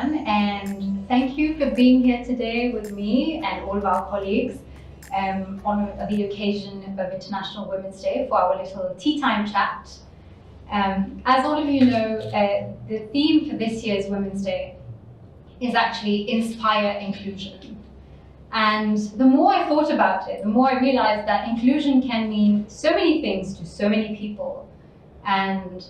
everyone, and thank you for being here today with me and all of our colleagues on the occasion of International Women's Day for our little tea time chat. As all of you know, the theme for this year's Women's Day is actually Inspire Inclusion. And the more I thought about it, the more I realized that inclusion can mean so many things to so many people. And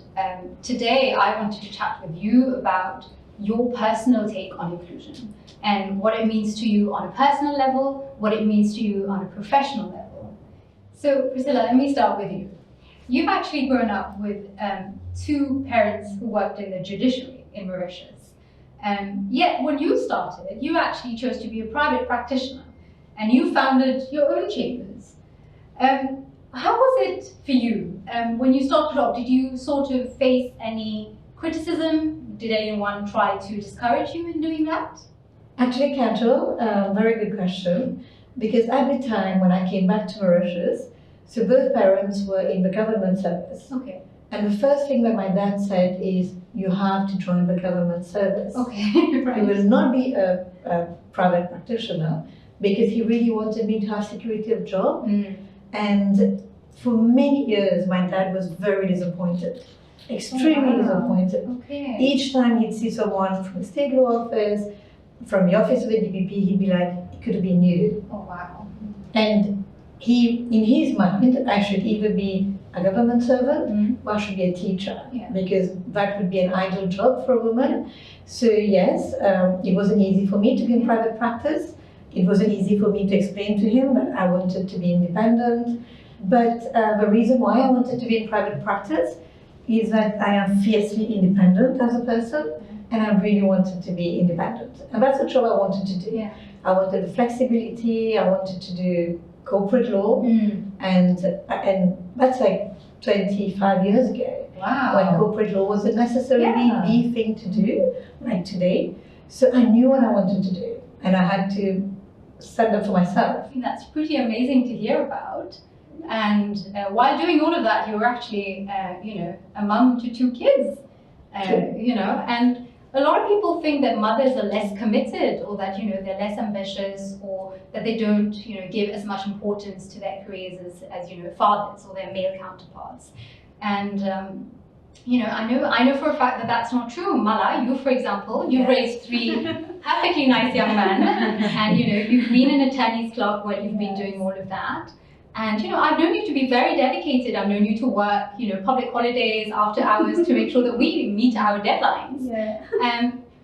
today I wanted to chat with you about your personal take on inclusion and what it means to you on a personal level, what it means to you on a professional level. So Priscilla, let me start with you. You've actually grown up with two parents who worked in the judiciary in Mauritius. Yet when you started, you actually chose to be a private practitioner and you founded your own chambers. How was it for you when you started off? Did you sort of face any criticism? Did anyone try to discourage you in doing that? Actually, Kaajal, very good question. Because at the time when I came back to Mauritius, so both parents were in the government service. Okay. And the first thing that my dad said is, you have to join the government service. Okay, right. You will not be a private practitioner, because he really wanted me to have security of job. And for many years, my dad was very disappointed, extremely disappointed. Okay. Each time he'd see someone from the state law office, from the office of the DPP, he'd be like, it could have been you. Oh, wow. And he, in his mind, I should either be a government servant or I should be a teacher, because that would be an ideal job for a woman. So yes, it wasn't easy for me to be in private practice. It wasn't easy for me to explain to him that I wanted to be independent. But the reason why I wanted to be in private practice is that I am fiercely independent as a person, and I really wanted to be independent. And that's the job I wanted to do. Yeah. I wanted the flexibility, I wanted to do corporate law, and that's like 25 years ago. Wow. When corporate law wasn't necessarily the thing to do, like today. So I knew what I wanted to do, and I had to stand up for myself. I think that's pretty amazing to hear about. And while doing all of that, you were actually, a mum to two kids. And a lot of people think that mothers are less committed, or that they're less ambitious, or that they don't give as much importance to their careers as fathers or their male counterparts. And I know for a fact that that's not true. Mala, you, for example, you've raised three perfectly nice young men, and you've been an attorney's clerk while you've been doing all of that. And I've known you to be very dedicated. I've known you to work, public holidays, after hours, to make sure that we meet our deadlines.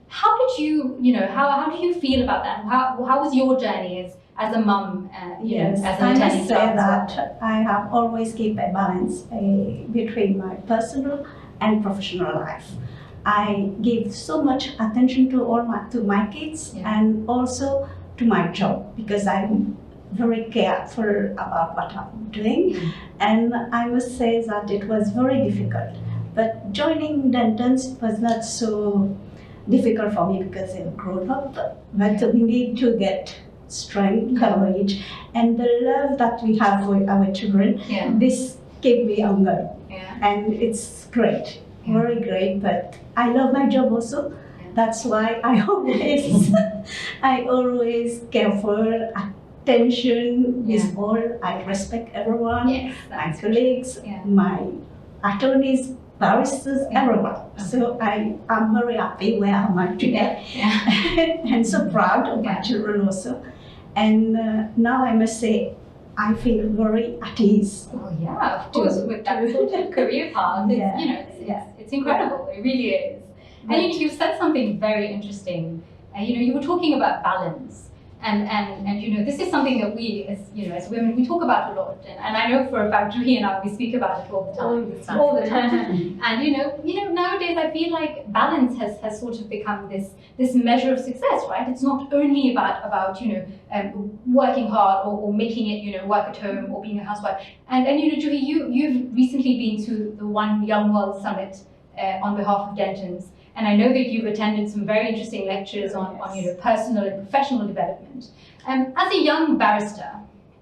How did you, how do you feel about that? How was your journey as a mum, yes, as an attorney? I must say that I have always kept a balance between my personal and professional life. I give so much attention to my kids and also to my job, because I'm very careful about what I'm doing. And I must say that it was very difficult. But joining Dentons was not so difficult for me, because I've grown up. But we need to get strength, courage, and the love that we have for our children. This kept me younger. And it's great, very great. But I love my job also. That's why I always care for attention with all. I respect everyone, my colleagues, my attorneys, barristers, everyone. So I am very happy where I am today, and so proud of my children also. And now I must say, I feel very at ease. Oh yeah, of course, with that sort of career path, it's incredible. It really is. And you said something very interesting. You were talking about balance. And this is something that we as women, we talk about a lot, and I know for a fact Juhi and I, we speak about it all the time. And nowadays I feel like balance has sort of become this measure of success, right? It's not only about working hard or making it work at home or being a housewife. And Juhi, you've recently been to the One Young World Summit on behalf of Dentons. And I know that you've attended some very interesting lectures on personal and professional development. As a young barrister,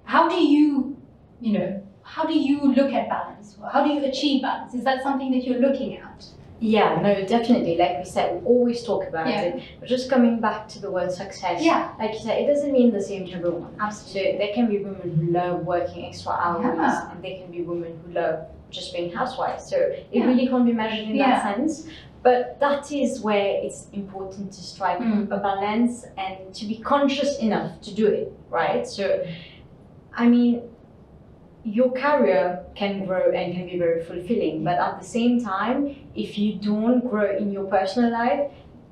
how do you look at balance? How do you achieve balance? Is that something that you're looking at? Yeah, no, definitely. Like we said, we always talk about it. But just coming back to the word success, like you said, it doesn't mean the same to everyone. Absolutely. So there can be women who love working extra hours, and there can be women who love just being housewives. So it really can't be measured in that sense. But that is where it's important to strike a balance and to be conscious enough to do it, right? So, I mean, your career can grow and can be very fulfilling, but at the same time, if you don't grow in your personal life,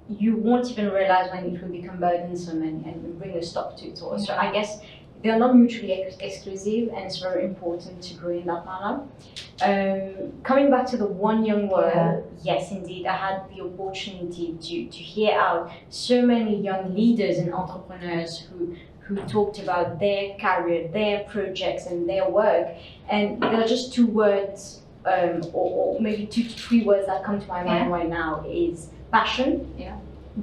you won't even realize when it will become burdensome and bring a stop to it all. So I guess they are not mutually exclusive, and it's very important to grow in that manner. Coming back to the one young word, yes, indeed, I had the opportunity to hear out so many young leaders and entrepreneurs who talked about their career, their projects, and their work. And there are just two words, or maybe 2 to 3 words that come to my mind right now is passion,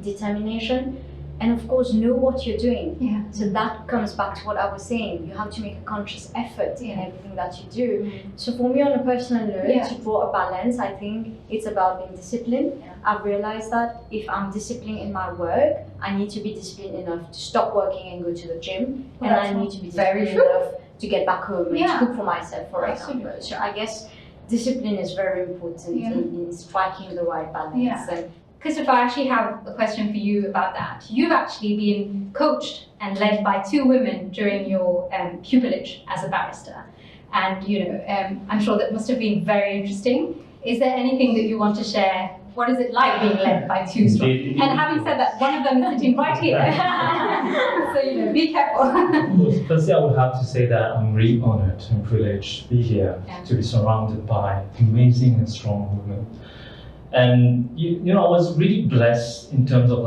determination, and of course, know what you're doing. So that comes back to what I was saying. You have to make a conscious effort in everything that you do. So for me, on a personal note, to draw a balance, I think it's about being disciplined. I've realized that if I'm disciplined in my work, I need to be disciplined enough to stop working and go to the gym. And I need to be disciplined enough to get back home and to cook for myself, for example. So I guess discipline is very important in striking the right balance. And Kristopher, I actually have a question for you about that. You've actually been coached and led by 2 women during your pupillage as a barrister. And, I'm sure that must have been very interesting. Is there anything that you want to share? What is it like being led by 2 strong? And having said that, one of them is sitting right here. So, be careful. Firstly, I would have to say that I'm really honored and privileged to be here, to be surrounded by amazing and strong women. And I was really blessed in terms of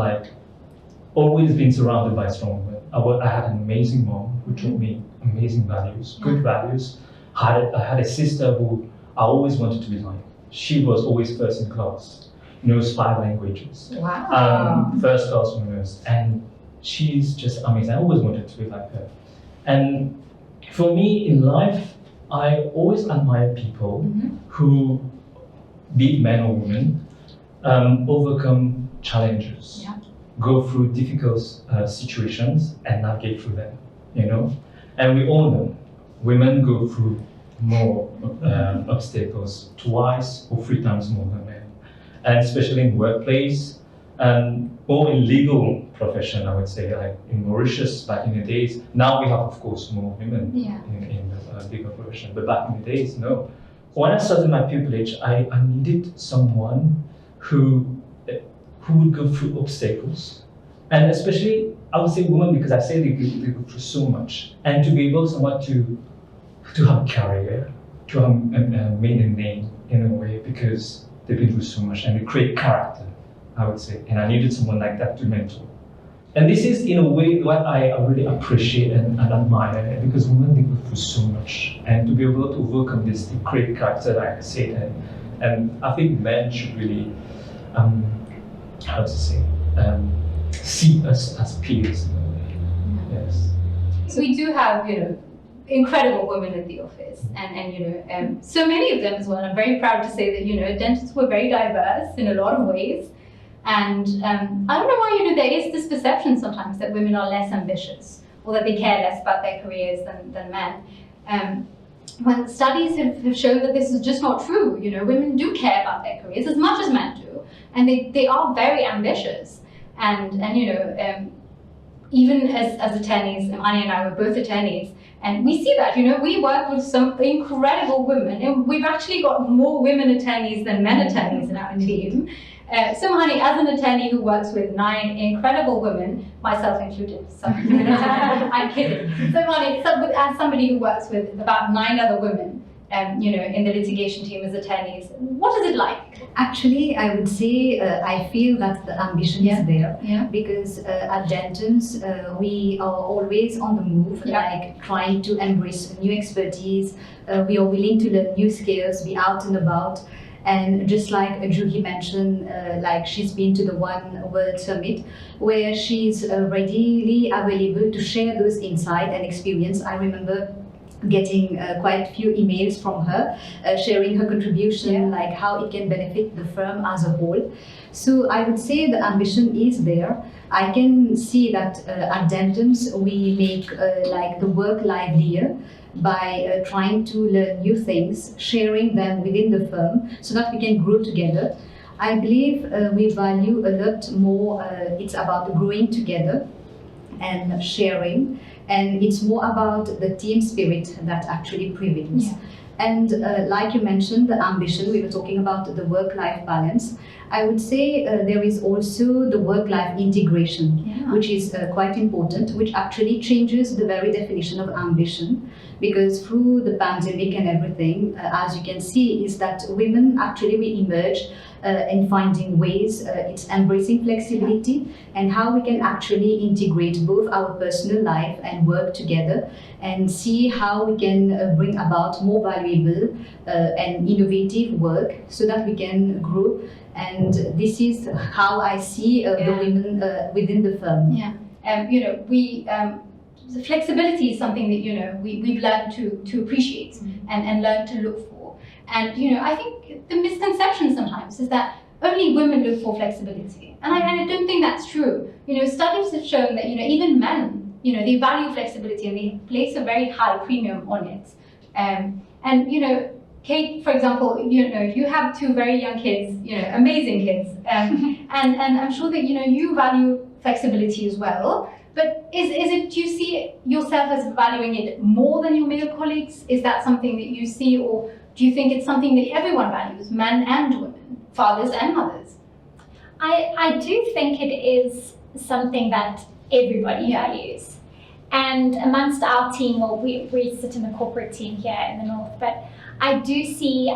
always being surrounded by strong women. I had an amazing mom who taught me amazing values, good values. I had a sister who I always wanted to be like. She was always first in class, knows 5 languages. Wow. First class honors, and she's just amazing. I always wanted to be like her. And for me in life, I always admire people who, be it men or women, overcome challenges, go through difficult situations and navigate through them, And we all know women go through more obstacles 2 or 3 times more than men. And especially in workplace, or in legal profession, I would say, like in Mauritius back in the days. Now we have, of course, more women in the legal profession, but back in the days, no. When I started my pupillage, I needed someone who would go through obstacles, and especially I would say women, because I say they go through so much, and to be able someone to have a career, to have made a name in a way, because they've been through so much, and they create character, I would say, and I needed someone like that to mentor. And this is, in a way, what I really appreciate and admire, because women, they go through so much, and to be able to overcome this, they create character, like I said, and I think men should really, see us as peers in a way. Yes. So we do have, incredible women in the office, and so many of them as well. I'm very proud to say that, dentists were very diverse in a lot of ways. And I don't know why, there is this perception sometimes that women are less ambitious, or that they care less about their careers than men. When studies have shown that this is just not true. Women do care about their careers as much as men do, and they are very ambitious. And even as attorneys, Hemrani and I were both attorneys, and we see that, we work with some incredible women, and we've actually got more women attorneys than men attorneys in our team. So Hemrani, as an attorney who works with 9 incredible women, myself included, I'm kidding. So Hemrani, as somebody who works with about 9 other women, in the litigation team as attorneys, what is it like? Actually, I would say I feel that the ambition is there, because at Dentons we are always on the move, like trying to embrace new expertise. We are willing to learn new skills, be out and about. And just like Juhi mentioned, like she's been to the One World Summit, where she's readily available to share those insights and experience. I remember getting quite a few emails from her, sharing her contribution, like how it can benefit the firm as a whole. So I would say the ambition is there. I can see that at Dentons we make like the work livelier by trying to learn new things, sharing them within the firm so that we can grow together. I believe we value a lot more, it's about growing together and sharing, and it's more about the team spirit that actually prevails. And like you mentioned, the ambition, we were talking about the work-life balance. I would say there is also the work-life integration, which is quite important, which actually changes the very definition of ambition, because through the pandemic and everything, as you can see, is that women actually we emerge in finding ways, it's embracing flexibility and how we can actually integrate both our personal life and work together and see how we can bring about more valuable and innovative work so that we can grow. And this is how I see the women within the firm. You know, the flexibility is something that, you know, we've learned to appreciate and learn to look for. And, you know, I think the misconception sometimes is that only women look for flexibility. And I don't think that's true. You know, studies have shown that, you know, even men, you know, they value flexibility and they place a very high premium on it. And, you know, Kate, for example, you know, you have two very young kids, you know, amazing kids. And I'm sure that, you know, you value flexibility as well. But is it, do you see yourself as valuing it more than your male colleagues? Is that something that you see, or do you think it's something that everyone values, men and women, fathers and mothers? I do think it is something that everybody values. And amongst our team, well, we sit in the corporate team here in the North, but I do see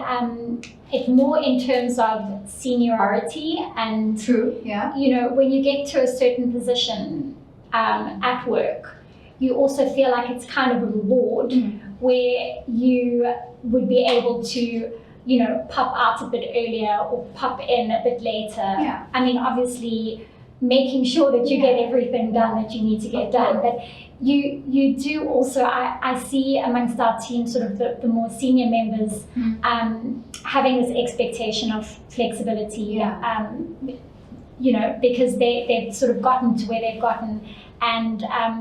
it more in terms of seniority and, you know, when you get to a certain position at work, you also feel like it's kind of a reward where you would be able to, you know, pop out a bit earlier or pop in a bit later. I mean, obviously making sure that you get everything done that you need to get done, but you do also, I see amongst our team sort of the more senior members having this expectation of flexibility, you know, because they've sort of gotten to where they've gotten. And I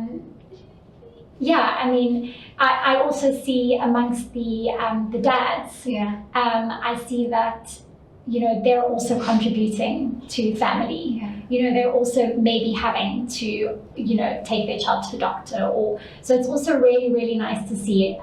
mean, I also see amongst the dads, I see that, you know, they're also contributing to family. You know, they're also maybe having to, you know, take their child to the doctor, or so it's also really, really nice to see,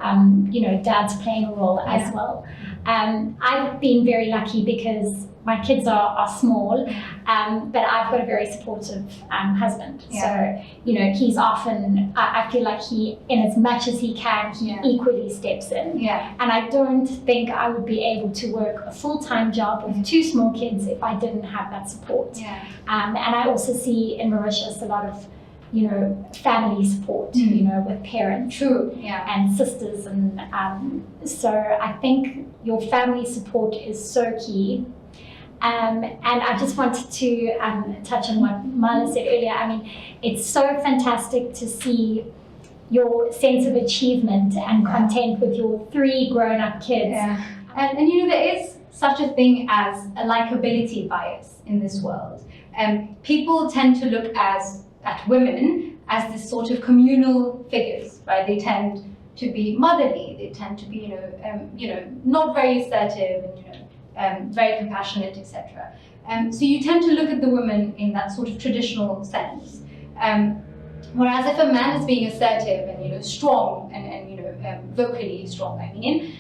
you know, dads playing a role as well. I've been very lucky because my kids are small, but I've got a very supportive husband. So, you know, he's often, I feel like he, in as much as he can, he equally steps in. And I don't think I would be able to work a full-time job with two small kids if I didn't have that support. And I also see in Mauritius a lot of, you know, family support, you know, with parents and sisters. And so I think your family support is so key. And I just wanted to touch on what Marla said earlier. I mean, it's so fantastic to see your sense of achievement and content with your 3 grown-up kids. And you know, there is such a thing as a likability bias in this world. People tend to look at women as this sort of communal figures, right? They tend to be motherly. They tend to be, you know, not very assertive, and, you know, very compassionate, etc. So you tend to look at the woman in that sort of traditional sense. Whereas if a man is being assertive and, you know, strong and you know, vocally strong, I mean,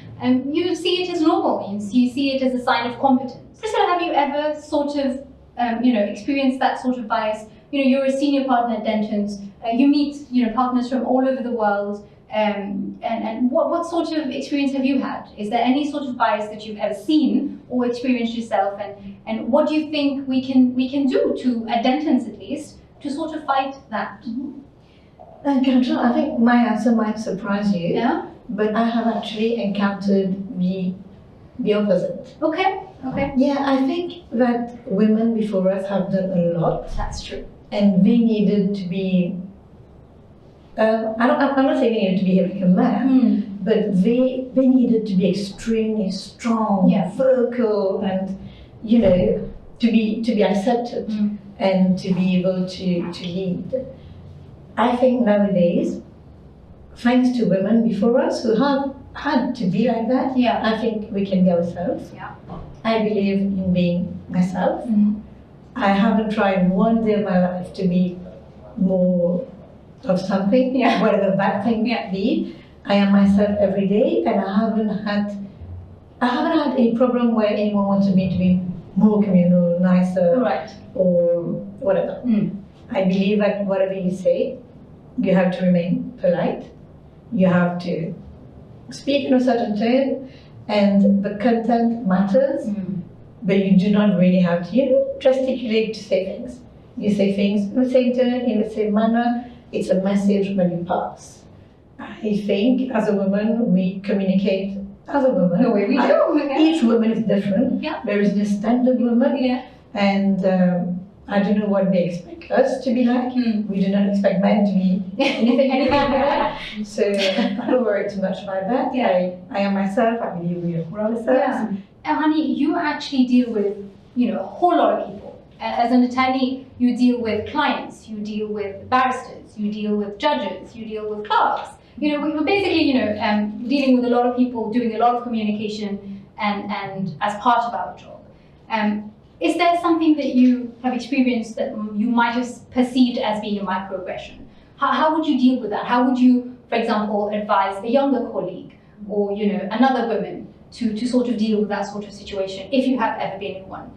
you see it as normal. You see it as a sign of competence. Priscilla, have you ever sort of, you know, experienced that sort of bias? You know, you're a senior partner at Dentons. You meet, you know, partners from all over the world. And what sort of experience have you had? Is there any sort of bias that you've ever seen or experienced yourself? And what do you think we can do to, at Dentons at least, to sort of fight that? Kaajal, I think my answer might surprise you. But I have actually encountered the opposite. Okay. Yeah, I think that women before us have done a lot. That's true. And they needed to be, I'm not saying they needed to behave like a man, but they needed to be extremely strong, vocal, and to be accepted and to be able to lead. I think nowadays, thanks to women before us who have had to be like that, I think we can be ourselves. I believe in being myself. I haven't tried one day of my life to be more of something, whatever that thing be. I am myself every day, and I haven't had any problem where anyone wanted me to be more communal, nicer, or whatever. I believe that whatever you say, you have to remain polite. You have to speak in a certain tone, and the content matters, but you do not really have to, gesticulate to say things. You say things in the same tone, in the same manner. It's a message when you pass. I think as a woman, we communicate as a woman. The way we do. Each woman is different. There is no standard woman. And I don't know what they expect us to be like. We do not expect men to be anything like that. So I don't worry too much about that. I am myself. I believe we are ourselves. Hemrani, you actually deal with a whole lot of people. As an attorney, you deal with clients, you deal with barristers, you deal with judges, you deal with clerks. We're basically dealing with a lot of people, doing a lot of communication, and as part of our job. Is there something that you have experienced that you might have perceived as being a microaggression? How would you deal with that? How would you, for example, advise a younger colleague or another woman to sort of deal with that sort of situation, if you have ever been in one?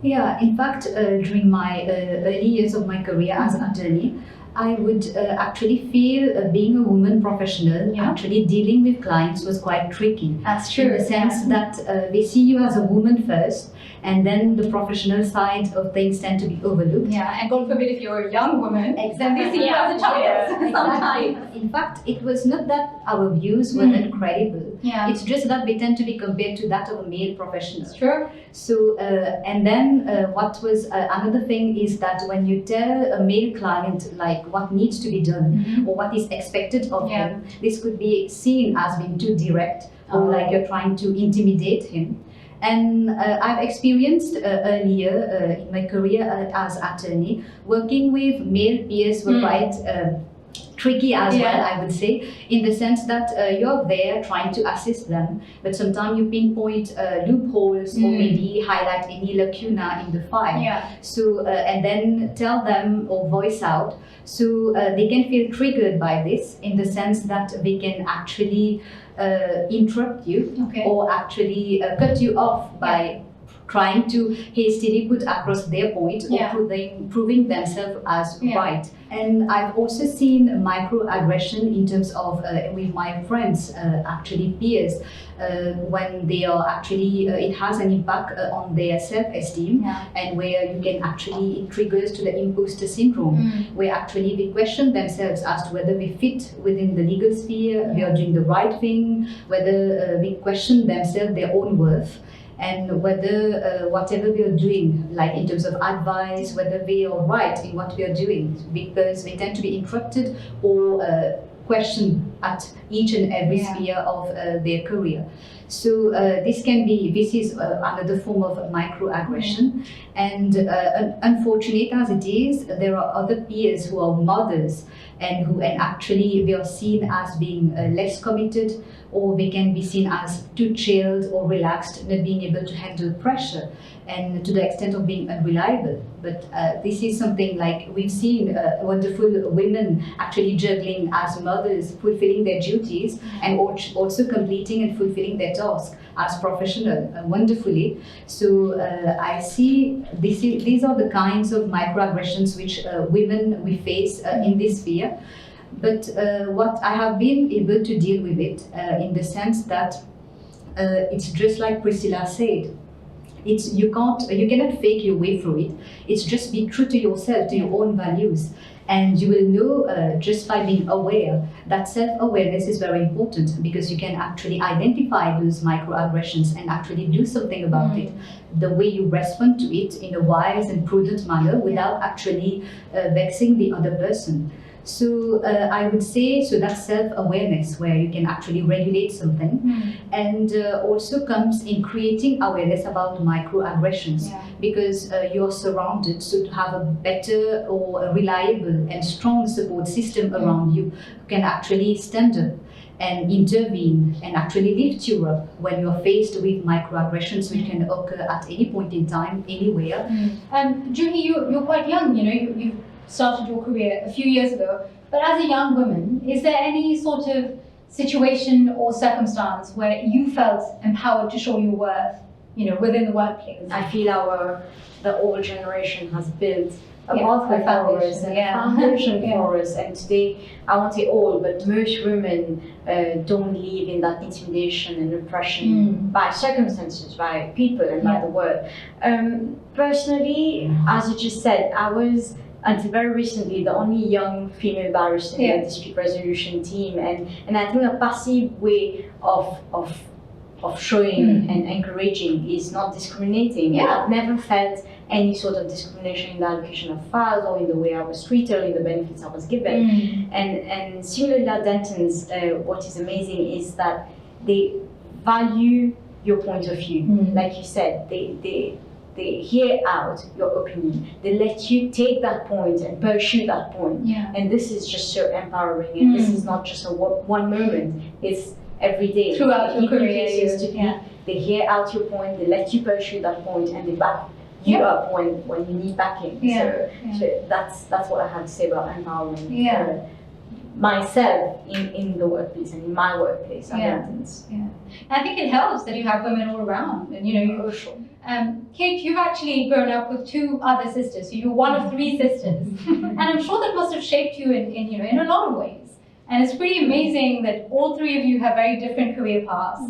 Yeah, in fact, during my early years of my career as an attorney, I would actually feel being a woman professional, actually dealing with clients was quite tricky. That's true. In the sense that they see you as a woman first, and then the professional side of things tend to be overlooked. And God forbid if you're a young woman, then they see you as a child. Exactly. In fact, it was not that our views were not credible. It's just that they tend to be compared to that of a male professional. Sure. So, and then what was another thing is that when you tell a male client like what needs to be done or what is expected of him, this could be seen as being too direct or like you're trying to intimidate him. And I've experienced earlier in my career as attorney, working with male peers were quite tricky as well, I would say, in the sense that you're there trying to assist them, but sometimes you pinpoint loopholes or maybe highlight any lacuna in the file. So, and then tell them or voice out, so they can feel triggered by this in the sense that they can actually interrupt you or actually cut you off by trying to hastily put across their point or proving themselves as right. And I've also seen microaggression in terms of with my friends, actually peers, when they are actually, it has an impact on their self-esteem and where you can actually, it triggers to the imposter syndrome, where actually they question themselves as to whether they fit within the legal sphere, they are doing the right thing, whether they question themselves, their own worth, and whether whatever we are doing, like in terms of advice, whether we are right in what we are doing, because they tend to be interrupted or questioned at each and every sphere of their career. So this is another form of microaggression. And unfortunate as it is, there are other peers who are mothers and actually they are seen as being less committed, or they can be seen as too chilled or relaxed, not being able to handle pressure, and to the extent of being unreliable. But this is something like we've seen wonderful women actually juggling as mothers, fulfilling their duties and also completing and fulfilling their tasks as professional wonderfully. So I see these are the kinds of microaggressions which women we face in this sphere. But what I have been able to deal with it in the sense that it's just like Priscilla said. You cannot fake your way through it. It's just be true to yourself, to your own values. And you will know just by being aware that self-awareness is very important, because you can actually identify those microaggressions and actually do something about it. The way you respond to it in a wise and prudent manner without actually vexing the other person. So I would say, so that's self-awareness, where you can actually regulate something, and also comes in creating awareness about microaggressions, because you're surrounded, so to have a better or a reliable and strong support system around you who can actually stand up and intervene and actually lift you up when you're faced with microaggressions, which can occur at any point in time, anywhere. Juhi, you're quite young, you started your career a few years ago, but as a young woman, is there any sort of situation or circumstance where you felt empowered to show your worth, within the workplace? I feel the old generation has built a pathway for us and a foundation for us. And today, I won't say all, but most women don't live in that intimidation and oppression by circumstances, by people, and by the world. Personally, as you just said, I was, until very recently, the only young female barrister in the dispute resolution team, and I think a passive way of showing and encouraging is not discriminating. I've never felt any sort of discrimination in the allocation of files or in the way I was treated or in the benefits I was given. And similarly at Dentons, what is amazing is that they value your point of view. Like you said, they hear out your opinion. They let you take that point and pursue that point. And this is just so empowering. And this is not just a one moment. It's every day. Throughout your career. They hear out your point, they let you pursue that point, and they back you up when you need backing. So that's what I had to say about empowering myself in the workplace and in my workplace at Dentons. I think it helps that you have women all around, and Kate, you've actually grown up with two other sisters, so you're one of three sisters, and I'm sure that must have shaped you in a lot of ways. And it's pretty amazing that all three of you have very different career paths,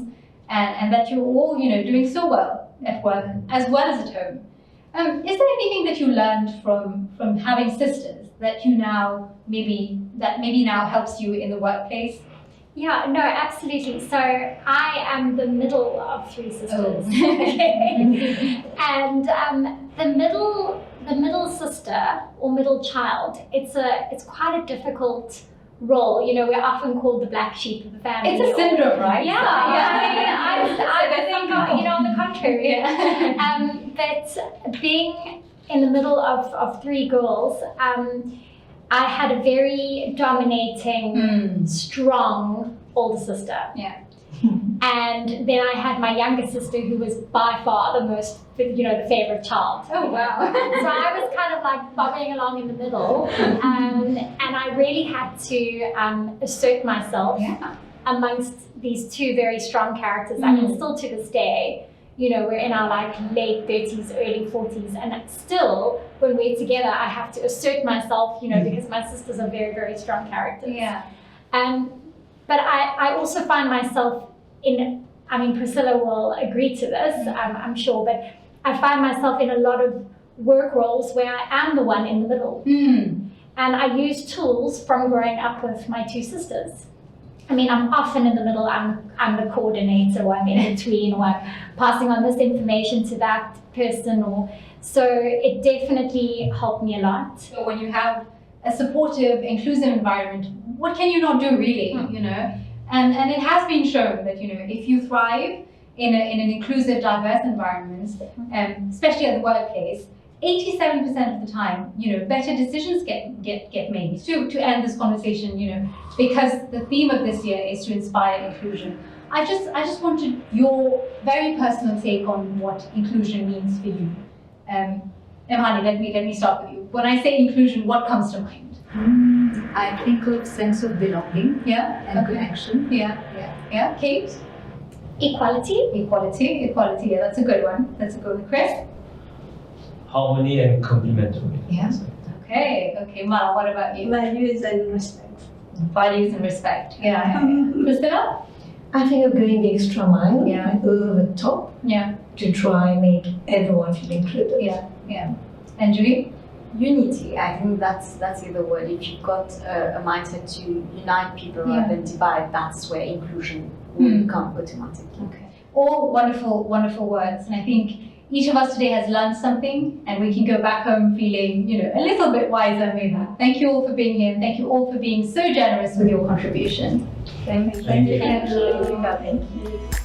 and that you're all doing so well at work as well as at home. Is there anything that you learned from having sisters that maybe now helps you in the workplace? Yeah, no, absolutely. So I am the middle of three sisters, and the middle sister or middle child. It's quite a difficult role. We're often called the black sheep of the family. It's a syndrome, right? I think on the contrary. But being in the middle of three girls, I had a very dominating, strong older sister. And then I had my younger sister, who was by far the most, the favorite child. Oh, wow. So I was kind of like bobbing along in the middle. And I really had to assert myself amongst these two very strong characters. I mean, still to this day, we're in our late 30s, early 40s, and still when we're together, I have to assert myself, because my sisters are very, very strong characters. But I also find myself Priscilla will agree to this, I'm sure, but I find myself in a lot of work roles where I am the one in the middle. And I use tools from growing up with my two sisters. I mean, I'm often in the middle, I'm the coordinator, or I'm in between, or I'm passing on this information to that person, so it definitely helped me a lot. So when you have a supportive, inclusive environment, what can you not do really, And it has been shown that, if you thrive in an inclusive, diverse environment, especially at the workplace, 87% of the time, better decisions get made. To end this conversation, because the theme of this year is to inspire inclusion. I just wanted your very personal take on what inclusion means for you. Hemrani, let me start with you. When I say inclusion, what comes to mind? I think of sense of belonging and connection. Kate? Equality. Yeah, that's a good one. Chris? Harmony and complementary. Okay, Mala, what about you? Values and respect. Values and respect. Priscilla? I think of going the extra mile and over the top to try and make everyone feel included. And Juhi? Unity. I think that's the word. If you've got a mindset to unite people rather than divide, that's where inclusion will come automatically. Okay. All wonderful words, and I think each of us today has learned something, and we can go back home feeling, a little bit wiser maybe. Thank you all for being here, and thank you all for being so generous with your contribution. Thank you. Thank you.